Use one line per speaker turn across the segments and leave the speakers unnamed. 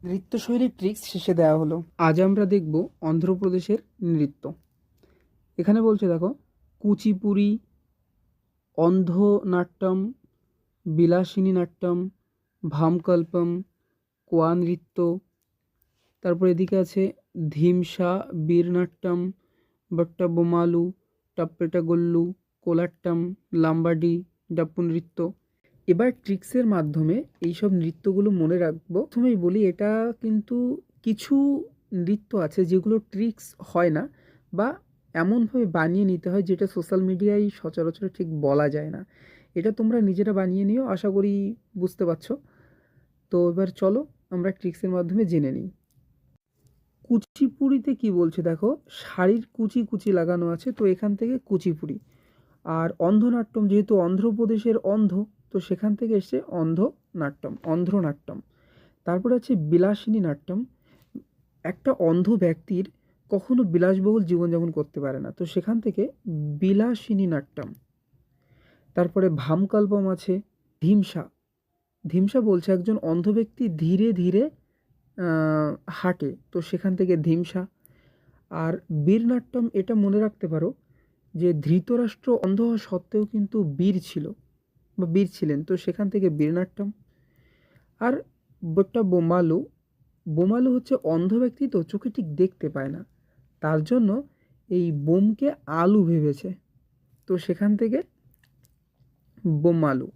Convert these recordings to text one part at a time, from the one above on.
নৃত্যশৈলীর tricks শেষে দেওয়া হলো। আজ আমরা দেখব অন্ধ্রপ্রদেশের নৃত্য। এখানে বলছে দেখো, কুচিপুড়ি, অন্ধনাট্যম, বিলাসিনী নাট্যম, ভামকল্পম, কোয়া নৃত্য। তারপর এদিকে আছে ধিমসা, বীরনাট্যম, বট্টাবোমালু, টাপ্পেটাগোল্লু, কোলাট্টম, লাম্বাডি, ডাপ্পু নৃত্য। এবার ট্রিক্সের মাধ্যমে এইসব নৃত্যগুলো মনে রাখবো। প্রথমেই বলি, এটা কিন্তু কিছু নৃত্য আছে যেগুলো ট্রিক্স হয় না, বা এমনভাবে বানিয়ে নিতে হয় যেটা সোশ্যাল মিডিয়ায় সচরাচর ঠিক বলা যায় না। এটা তোমরা নিজেরা বানিয়ে নিও, আশা করি বুঝতে পারছো। তো এবার চলো আমরা ট্রিক্সের মাধ্যমে জেনে নিই। কুচিপুড়িতে কি বলছে দেখো, শাড়ির কুচি কুচি লাগানো আছে, তো এখান থেকে কুচিপুড়ি। আর অন্ধনাট্যম, যেহেতু অন্ধ্রপ্রদেশের অন্ধ্র, তো সেখান থেকে এসছে অন্ধ্রনাট্যম। তারপরে আছে বিলাসিনী নাট্যম। একটা অন্ধ ব্যক্তির কখনো বিলাসবহুল জীবনযাপন করতে পারে না, তো সেখান থেকে বিলাসিনী নাট্যম। তারপরে ভামকল্পম আছে। ধিমসা, ধিমসা বলছে একজন অন্ধ ব্যক্তি ধীরে ধীরে হাঁটে, তো সেখান থেকে ধিমসা। আর বীরনাট্যম, এটা মনে রাখতে পারো যে ধৃতরাষ্ট্র অন্ধ হওয়া সত্ত্বেও কিন্তু বীর ছিল বা বীর ছিলেন, তো সেখান থেকে বীরনাট্যম। আর বোট্টা বোমালু, বোমালু হচ্ছে অন্ধ ব্যক্তি, তো চোখে ঠিক দেখতে পায় না, তার জন্য এই বোমকে আলু ভেবেছে, তো সেখান থেকে বোমালু।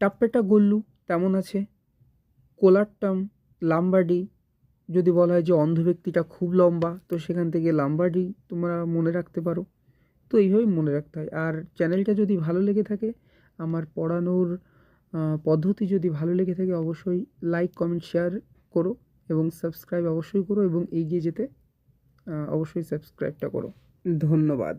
টাপ্পেটা গোল্লু তেমন আছে। কোলাট্টাম, লাম্বাডি, যদি বলা হয় যে অন্ধ ব্যক্তিটা খুব লম্বা, তো সেখান থেকে লাম্বাডি তোমরা মনে রাখতে পারো। তো এইভাবেই মনে রাখতে হয়। আর চ্যানেলটা যদি ভালো লেগে থাকে, আমার পড়ানোর পদ্ধতি যদি ভালো লেগে থাকে, অবশ্যই লাইক, কমেন্ট, শেয়ার করো এবং সাবস্ক্রাইব অবশ্যই করো, এবং এগিয়ে যেতে অবশ্যই সাবস্ক্রাইবটা করো। ধন্যবাদ।